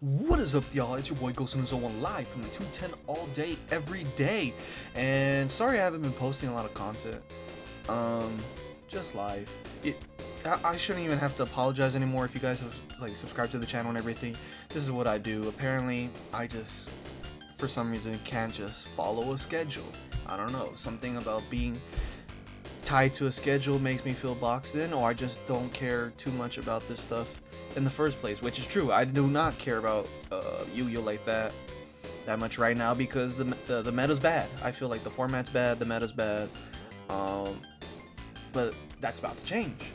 What is up, y'all? It's your boy Ghost in the Zone 1 live from the 210 all day, every day. And sorry I haven't been posting a lot of content. Just live. I shouldn't even have to apologize anymore if you guys have subscribed to the channel and everything. This is what I do. Apparently, I just, for some reason, can't just follow a schedule. I don't know. Something about being tied to a schedule makes me feel boxed in, or I just don't care too much about this stuff in the first place, which is true. I do not care about Yu-Gi-Oh like that much right now because the meta's bad. I feel like the format's bad, the meta's bad, but that's about to change.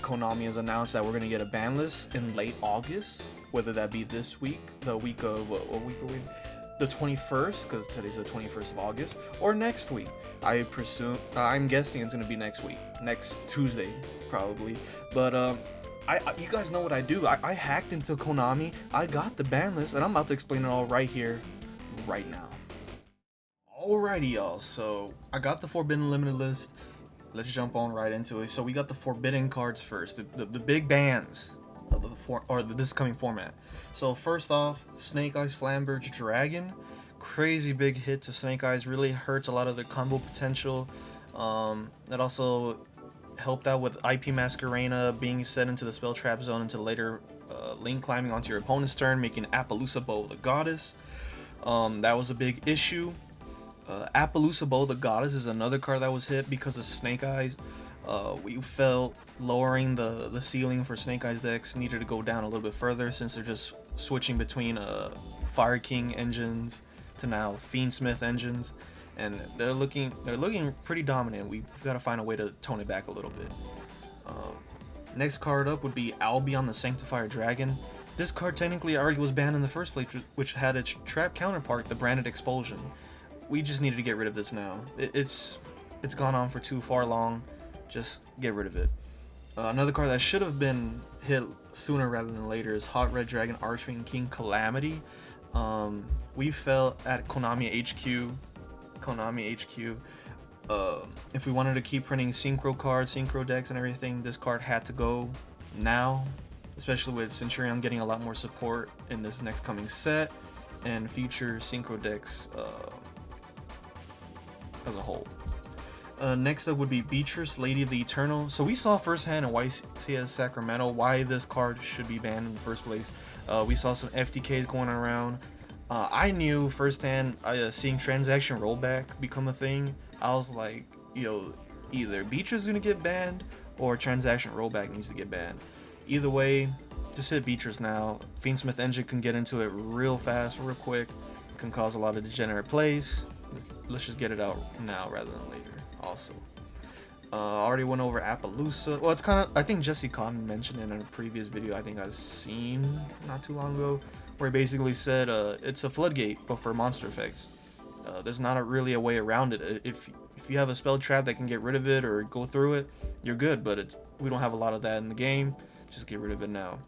Konami has announced that we're gonna get a ban list in late August, whether that be this week, the week of what week are we? The 21st, because today's the 21st of August, or next week. I'm guessing it's gonna be next week, next Tuesday probably. But you guys know what I do. I hacked into Konami. I got the ban list, and I'm about to explain it all right here, right now. Alrighty, y'all. So I got the Forbidden Limited list. Let's jump on right into it. So we got the Forbidden cards first, the big bans of this coming format. So first off, Snake Eyes Flamberge Dragon. Crazy big hit to Snake Eyes. Really hurts a lot of the combo potential. That also helped out with IP Masquerena being set into the spell trap zone until later link climbing onto your opponent's turn, making Appaloosa Bow the Goddess. That was a big issue. Appaloosa Bow the Goddess is another card that was hit because of Snake Eyes. We felt lowering the ceiling for Snake Eyes decks needed to go down a little bit further since they're just switching between Fire King engines to now Fiendsmith engines, and they're looking pretty dominant. We've got to find a way to tone it back a little bit. Next card up would be Albion the Sanctifier Dragon. This card technically already was banned in the first place, which had its trap counterpart, the Branded Expulsion. We just needed to get rid of this now. It's gone on for too far long. Just get rid of it. Another card that should have been hit sooner rather than later is Hot Red Dragon Archfiend King Calamity. We felt at Konami HQ, if we wanted to keep printing synchro cards, synchro decks and everything, this card had to go now, especially with Centurion getting a lot more support in this next coming set and future synchro decks as a whole. Next up would be Beatrice, Lady of the Eternal. So we saw firsthand in YCS Sacramento why this card should be banned in the first place. We saw some FTKs going around. I knew firsthand, seeing transaction rollback become a thing, I was like, either Beatrice is gonna get banned or transaction rollback needs to get banned. Either way, just hit Beatrice now. Fiendsmith engine can get into it real fast, real quick, can cause a lot of degenerate plays. Let's just get it out now rather than later. Also, already went over Appaloosa. Well, it's kind of, I think Jesse Cotton mentioned it in a previous video I think I've seen not too long ago, where he basically said it's a floodgate but for monster effects. There's not really a way around it. If you have a spell trap that can get rid of it or go through it, you're good, but we don't have a lot of that in the game. Just get rid of it now.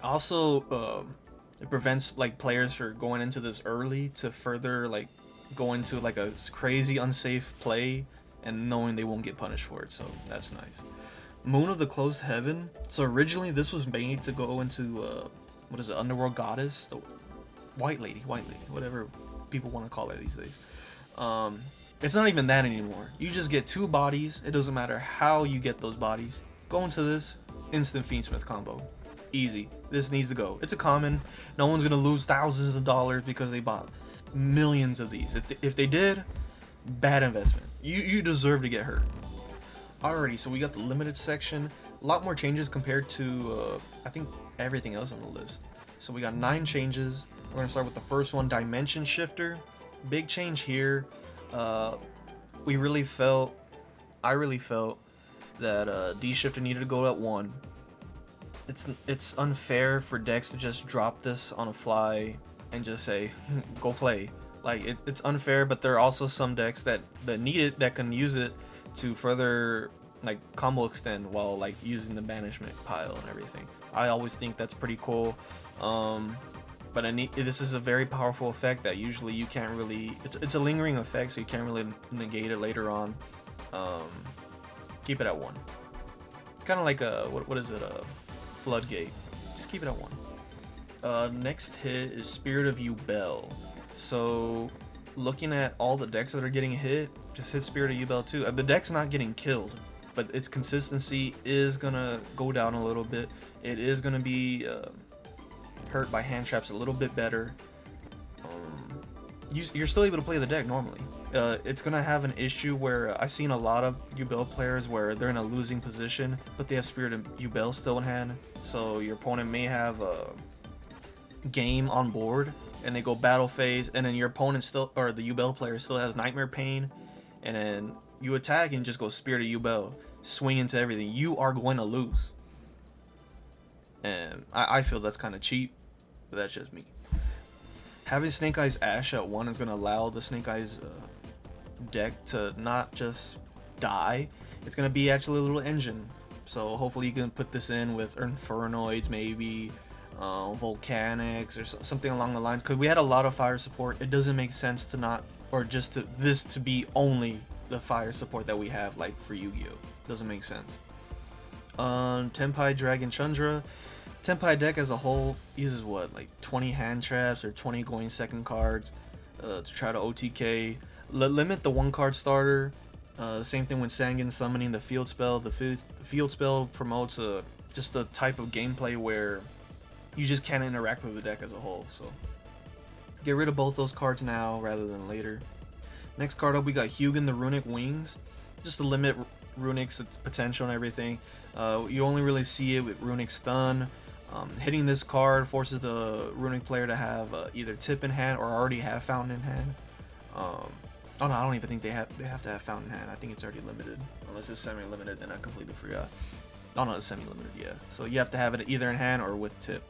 Also, it prevents players from going into this early to further go into a crazy unsafe play and knowing they won't get punished for it, so that's nice. Moon of the Closed Heaven. So originally this was made to go into what is it, Underworld Goddess, the White Lady, whatever people want to call it these days. It's not even that anymore. You just get 2 bodies. It doesn't matter how you get those bodies. Go into this, instant Fiendsmith combo, easy. This needs to go. It's a common. No one's gonna lose thousands of dollars because they bought millions of these. If they did, bad investment. You deserve to get hurt. Alrighty, so we got the limited section. A lot more changes compared to I think everything else on the list. So we got 9 changes. We're gonna start with the first one, Dimension Shifter. Big change here. I really felt that D Shifter needed to go at 1. It's unfair for decks to just drop this on a fly and just say go play. It's unfair, but there are also some decks that need it, that can use it to further combo extend while using the banishment pile and everything. I always think that's pretty cool. But this is a very powerful effect that usually you can't really, it's a lingering effect, so you can't really negate it later on. Keep it at 1. It's kind of like a what is it, a floodgate. Just keep it at 1. Next hit is Spirit of Yubel. So, looking at all the decks that are getting hit, just hit Spirit of Yubel too. The deck's not getting killed, but its consistency is gonna go down a little bit. It is gonna be hurt by hand traps a little bit better. You're still able to play the deck normally. It's gonna have an issue where I've seen a lot of Yubel players where they're in a losing position, but they have Spirit of Yubel still in hand. So your opponent may have a game on board, and they go battle phase, and then your opponent still, or the Yubel player still has Nightmare Pain, and then you attack and just go Spirit of Yubel, swing into everything. You are going to lose. And I feel that's kind of cheap, but that's just me. Having Snake Eyes Ash at 1 is going to allow the Snake Eyes deck to not just die. It's going to be actually a little engine. So hopefully you can put this in with Infernoids, maybe Volcanics, or something along the lines. Because we had a lot of fire support. It doesn't make sense to not, or just to this to be only the fire support that we have, like for Yu-Gi-Oh! Doesn't make sense. Tenpai Dragon Chandra. Tenpai deck as a whole uses what, like 20 hand traps or 20 going second cards to try to OTK. Limit the 1-card starter. Same thing with Sangan summoning the field spell. The field spell promotes just a type of gameplay where you just can't interact with the deck as a whole. So get rid of both those cards now rather than later. Next card up, we got Hugin the Runic Wings. Just to limit Runic's potential and everything. You only really see it with Runic Stun. Hitting this card forces the Runic player to have either tip in hand or already have Fountain in hand. Oh no, I don't even think they have to have Fountain in hand. I think it's already limited. Unless it's semi-limited, then I completely forgot. Oh no, it's semi-limited, yeah. So you have to have it either in hand or with tip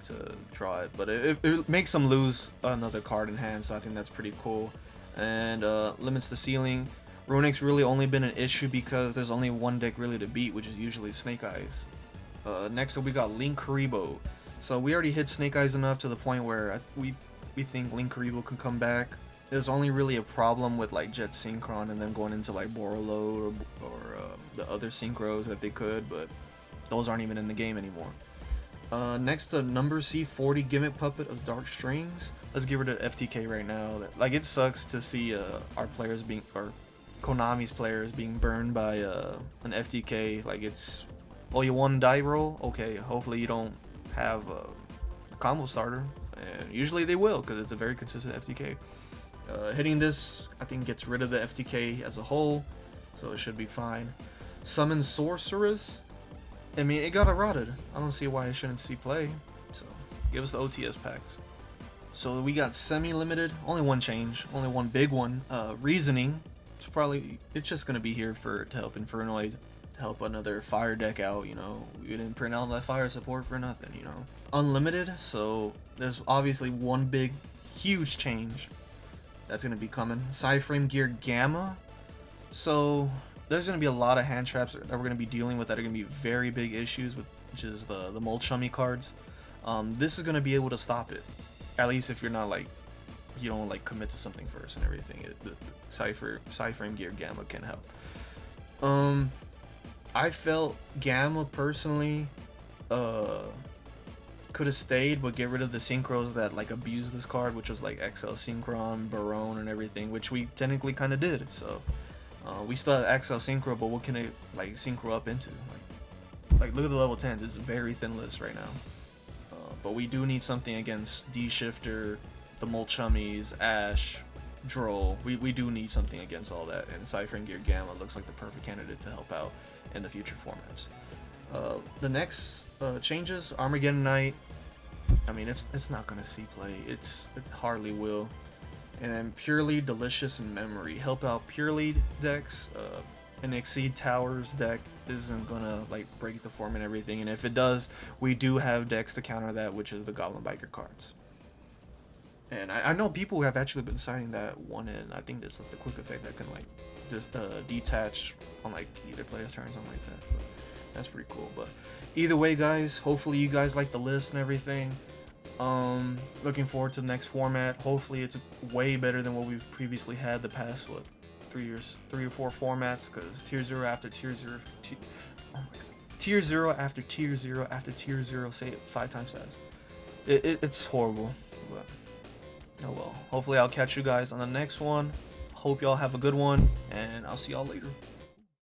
to draw it. But it makes them lose another card in hand, so I think that's pretty cool. And limits the ceiling. Runic's really only been an issue because there's only one deck really to beat, which is usually Snake Eyes. Next up, we got Link Karibo. So we already hit Snake Eyes enough to the point where we think Link Karibo can come back. There's only really a problem with like Jet Synchron and them going into like Borreload or the other synchros that they could, but those aren't even in the game anymore. Next to number C40 Gimmick Puppet of Dark Strings. Let's get rid of FTK right now. Like, it sucks to see our players being, or Konami's players being burned by an FTK. Like, it's, oh, you won die roll? Okay, hopefully you don't have a combo starter. And usually they will, because it's a very consistent FTK. Hitting this, I think, gets rid of the FTK as a whole, so it should be fine. Summon Sorceress. I mean, it got eroded. I don't see why it shouldn't see play. So, give us the OTS packs. So we got semi-limited. Only one change. Only one big one. Reasoning. It's just gonna be here to help Infernoid, to help another fire deck out. You know, we didn't print out that fire support for nothing. You know, unlimited. So there's obviously one big, huge change that's gonna be coming. Psyframe Gear Gamma. So there's going to be a lot of hand traps that we're going to be dealing with that are going to be very big issues with, which is the Molchummy cards. This is going to be able to stop it, at least if you're not like, you don't like commit to something first and everything. The Psyframe Gear Gamma can help. I felt Gamma personally could have stayed, but get rid of the synchros that like abuse this card, which was like XL Synchron, Barone, and everything, which we technically kind of did. So. We still have XL Synchro, but what can it like synchro up into? Like look at the level 10s. It's a very thin list right now. But we do need something against D-Shifter, the Molchummies, Ash, Droll. We do need something against all that, and Psyframe Gear Gamma looks like the perfect candidate to help out in the future formats. The next changes, Armageddon Knight. I mean, it's not gonna see play. It hardly will. And then Purely Delicious in Memory. Help out Purely decks. An Exceed Towers deck isn't gonna like break the form and everything. And if it does, we do have decks to counter that, which is the Goblin Biker cards. And I know people have actually been citing that one, and I think there's like the quick effect that can like just detach on like either player's turn, something like that. But that's pretty cool. But either way, guys, hopefully you guys like the list and everything. Looking forward to the next format. Hopefully it's way better than what we've previously had the past 3 or 4 formats, because tier 0 after tier 0 tier 0 after tier 0 after tier 0, say it 5 times fast. It's horrible. But oh well. Hopefully I'll catch you guys on the next one. Hope y'all have a good one, and I'll see y'all later.